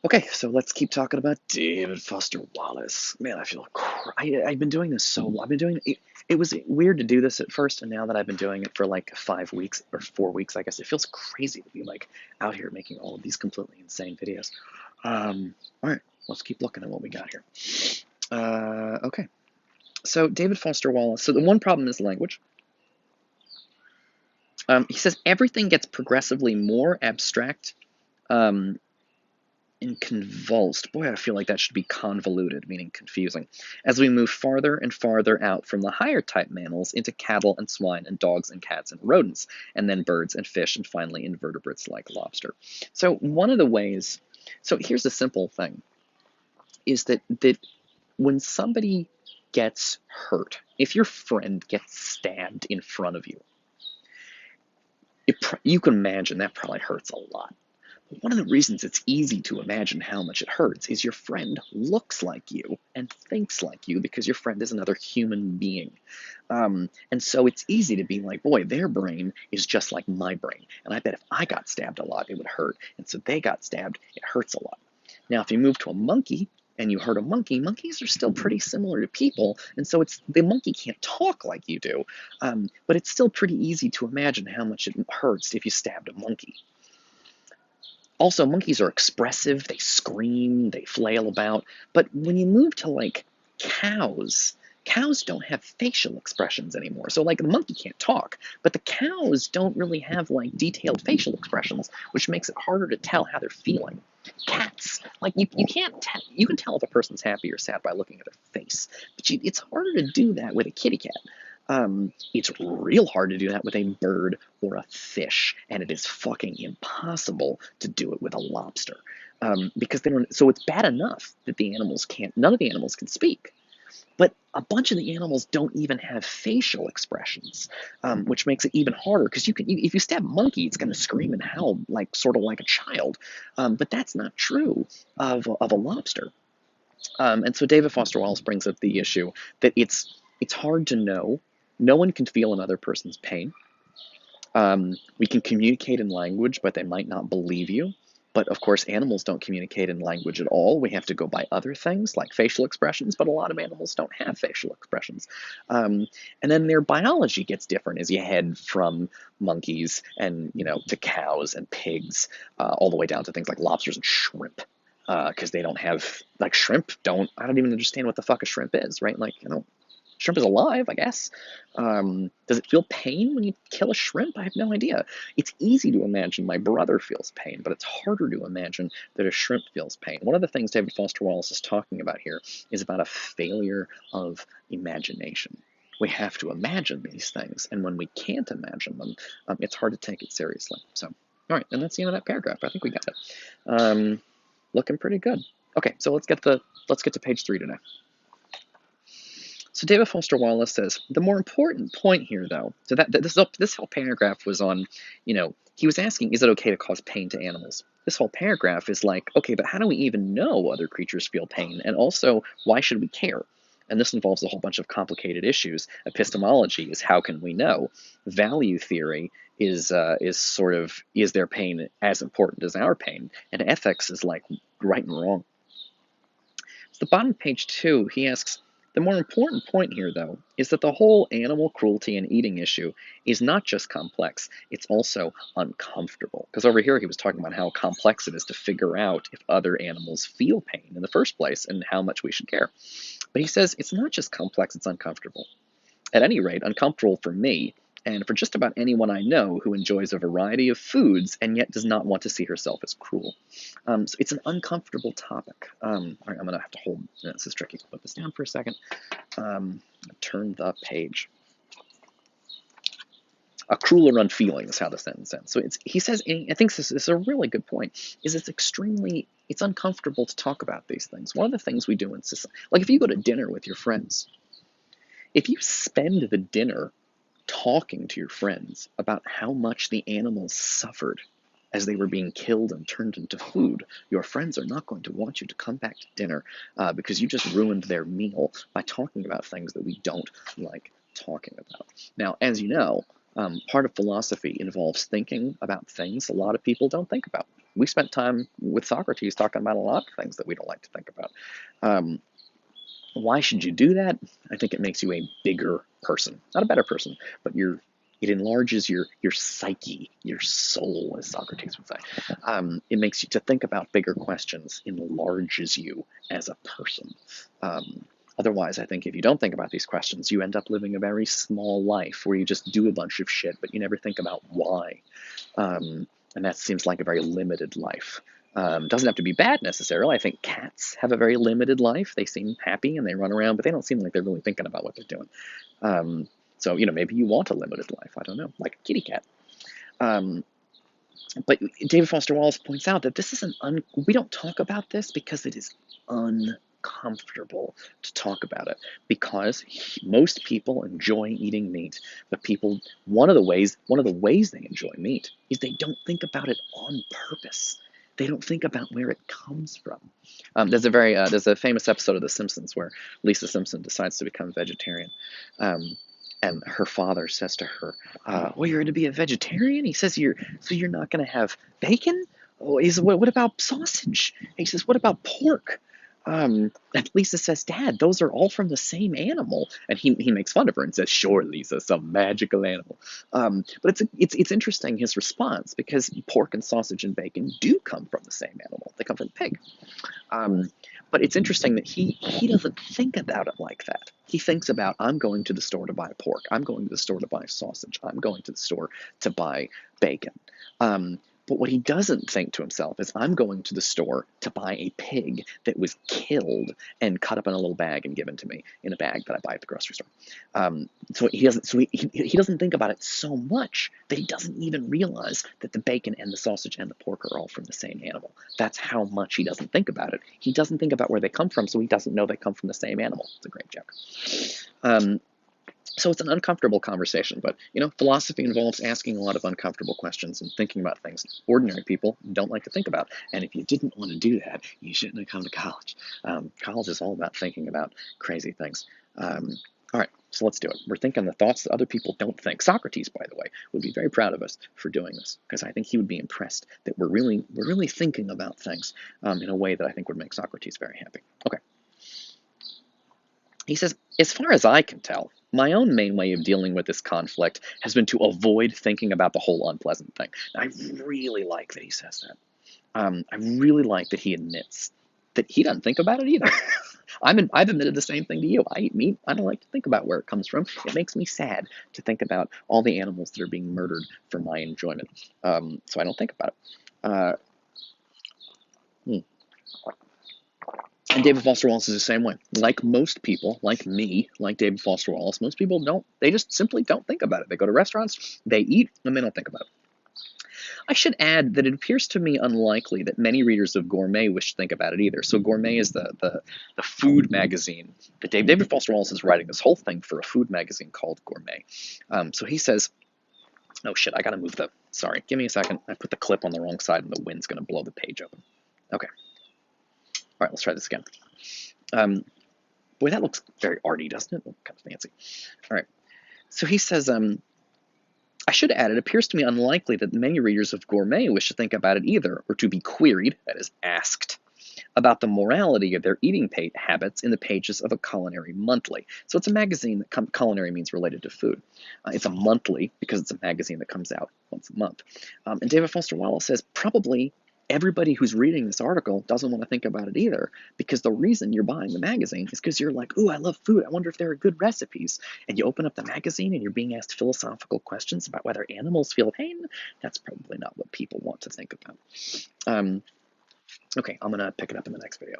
Okay, so let's keep talking about David Foster Wallace. Man, I've been doing this I've been doing it. It was weird to do this at first, and now that I've been doing it for like 5 weeks or 4 weeks, I guess it feels crazy to be like out here making all of these completely insane videos. All right, let's keep looking at what we got here. Okay, so David Foster Wallace. So the one problem is language. He says everything gets progressively more abstract. Um, and convulsed. Boy, I feel like that should be convoluted, meaning confusing. As we move farther and farther out from the higher type mammals into cattle and swine and dogs and cats and rodents, and then birds and fish, and finally invertebrates like lobster. So one of the ways, so here's a simple thing, is that when somebody gets hurt, if your friend gets stabbed in front of you, you can imagine that probably hurts a lot. One of the reasons it's easy to imagine how much it hurts is your friend looks like you and thinks like you because your friend is another human being. And so it's easy to be like, boy, their brain is just like my brain. And I bet if I got stabbed a lot, it would hurt. And so they got stabbed, it hurts a lot. Now, if you move to a monkey and you hurt a monkey, monkeys are still pretty similar to people. And so the monkey can't talk like you do. But it's still pretty easy to imagine how much it hurts if you stabbed a monkey. Also, monkeys are expressive, they scream, they flail about, but when you move to like cows, cows don't have facial expressions anymore. So like the monkey can't talk, but the cows don't really have like detailed facial expressions, which makes it harder to tell how they're feeling. Cats, like you can't tell, you can tell if a person's happy or sad by looking at their face, but it's harder to do that with a kitty cat. It's real hard to do that with a bird or a fish, and it is fucking impossible to do it with a lobster. Because they don't, so it's bad enough that none of the animals can speak, but a bunch of the animals don't even have facial expressions, which makes it even harder because if you stab a monkey, it's going to scream and howl like sort of like a child, but that's not true of a lobster. And so David Foster Wallace brings up the issue that it's hard to know. No one can feel another person's pain. We can communicate in language, but they might not believe you. But of course, animals don't communicate in language at all. We have to go by other things like facial expressions, but a lot of animals don't have facial expressions. And then their biology gets different as you head from monkeys and to cows and pigs, all the way down to things like lobsters and shrimp, because they don't have like shrimp. I don't even understand what the fuck a shrimp is, right? Like shrimp is alive, I guess. Does it feel pain when you kill a shrimp? I have no idea. It's easy to imagine my brother feels pain, but it's harder to imagine that a shrimp feels pain. One of the things David Foster Wallace is talking about here is about a failure of imagination. We have to imagine these things, and when we can't imagine them, it's hard to take it seriously. So, all right, and that's the end of that paragraph. I think we got it. Looking pretty good. Okay, so let's get to page 3 today. So David Foster Wallace says the more important point here, though, so that this whole paragraph was on, he was asking, is it okay to cause pain to animals? This whole paragraph is like, okay, but how do we even know other creatures feel pain? And also, why should we care? And this involves a whole bunch of complicated issues. Epistemology is how can we know? Value theory is sort of, is their pain as important as our pain? And ethics is like right and wrong. So the bottom of page 2, he asks, the more important point here, though, is that the whole animal cruelty and eating issue is not just complex, it's also uncomfortable. Because over here he was talking about how complex it is to figure out if other animals feel pain in the first place and how much we should care. But he says it's not just complex, it's uncomfortable. At any rate, uncomfortable for me, and for just about anyone I know who enjoys a variety of foods and yet does not want to see herself as cruel. So it's an uncomfortable topic. All right, I'm going to have to hold, this is tricky. Put this down for a second. Turn the page. A cruel or unfeeling is how the sentence ends. So he says, I think this is a really good point, is it's uncomfortable to talk about these things. One of the things we do in society, like if you go to dinner with your friends, if you spend the dinner talking to your friends about how much the animals suffered as they were being killed and turned into food, your friends are not going to want you to come back to dinner because you just ruined their meal by talking about things that we don't like talking about. Now, as you know, part of philosophy involves thinking about things a lot of people don't think about. we spent time with Socrates talking about a lot of things that we don't like to think about. Um, why should you do that? I think it makes you a bigger person, not a better person, but it enlarges your psyche, your soul, as Socrates would say. It makes you to think about bigger questions, enlarges you as a person. Otherwise, I think if you don't think about these questions, you end up living a very small life where you just do a bunch of shit, but you never think about why. And that seems like a very limited life. Doesn't have to be bad necessarily. I think cats have a very limited life. They seem happy and they run around, but they don't seem like they're really thinking about what they're doing. So, maybe you want a limited life. I don't know, like a kitty cat. Um, but David Foster Wallace points out that this is we don't talk about this because it is uncomfortable to talk about it, because most people enjoy eating meat, but one of the ways they enjoy meat is they don't think about it on purpose. They don't think about where it comes from. There's a famous episode of The Simpsons where Lisa Simpson decides to become vegetarian. And her father says to her, "Well, you're going to be a vegetarian?" He says, "You're not going to have bacon?" Oh, he says, "What about sausage?" He says, "What about pork?" And Lisa says, "Dad, those are all from the same animal." And he makes fun of her and says, "Sure, Lisa, some magical animal." But it's interesting, his response, because pork and sausage and bacon do come from the same animal. They come from the pig. But it's interesting that he doesn't think about it like that. He thinks about, I'm going to the store to buy pork. I'm going to the store to buy sausage. I'm going to the store to buy bacon. But what he doesn't think to himself is, I'm going to the store to buy a pig that was killed and cut up in a little bag and given to me in a bag that I buy at the grocery store. So he doesn't think about it so much that he doesn't even realize that the bacon and the sausage and the pork are all from the same animal. That's how much he doesn't think about it. He doesn't think about where they come from, so he doesn't know they come from the same animal. It's a great joke. So it's an uncomfortable conversation, but philosophy involves asking a lot of uncomfortable questions and thinking about things ordinary people don't like to think about. And if you didn't want to do that, you shouldn't have come to college. College is all about thinking about crazy things. All right, so let's do it. We're thinking the thoughts that other people don't think. Socrates, by the way, would be very proud of us for doing this, because I think he would be impressed that we're really thinking about things in a way that I think would make Socrates very happy. Okay. He says, as far as I can tell, my own main way of dealing with this conflict has been to avoid thinking about the whole unpleasant thing. And I really like that he says that. I really like that he admits that he doesn't think about it either. I've admitted the same thing to you. I eat meat. I don't like to think about where it comes from. It makes me sad to think about all the animals that are being murdered for my enjoyment. So I don't think about it. Hmm. And David Foster Wallace is the same way. Like most people, like me, like David Foster Wallace, most people they just simply don't think about it. They go to restaurants, they eat, and they don't think about it. I should add that it appears to me unlikely that many readers of Gourmet wish to think about it either. So Gourmet is the food magazine that David Foster Wallace is writing this whole thing for a food magazine called Gourmet. So he says, oh shit, I gotta move sorry, give me a second. I put the clip on the wrong side and the wind's gonna blow the page open. Okay. All right, let's try this again. Boy, that looks very arty, doesn't it? Kind of fancy. All right. So he says, I should add, it appears to me unlikely that many readers of Gourmet wish to think about it either, or to be queried, that is, asked, about the morality of their eating habits in the pages of a culinary monthly. So it's a magazine that culinary means related to food. It's a monthly because it's a magazine that comes out once a month. And David Foster Wallace says probably everybody who's reading this article doesn't want to think about it either, because the reason you're buying the magazine is because you're like, ooh, I love food. I wonder if there are good recipes. And you open up the magazine and you're being asked philosophical questions about whether animals feel pain. That's probably not what people want to think about. Okay, I'm going to pick it up in the next video.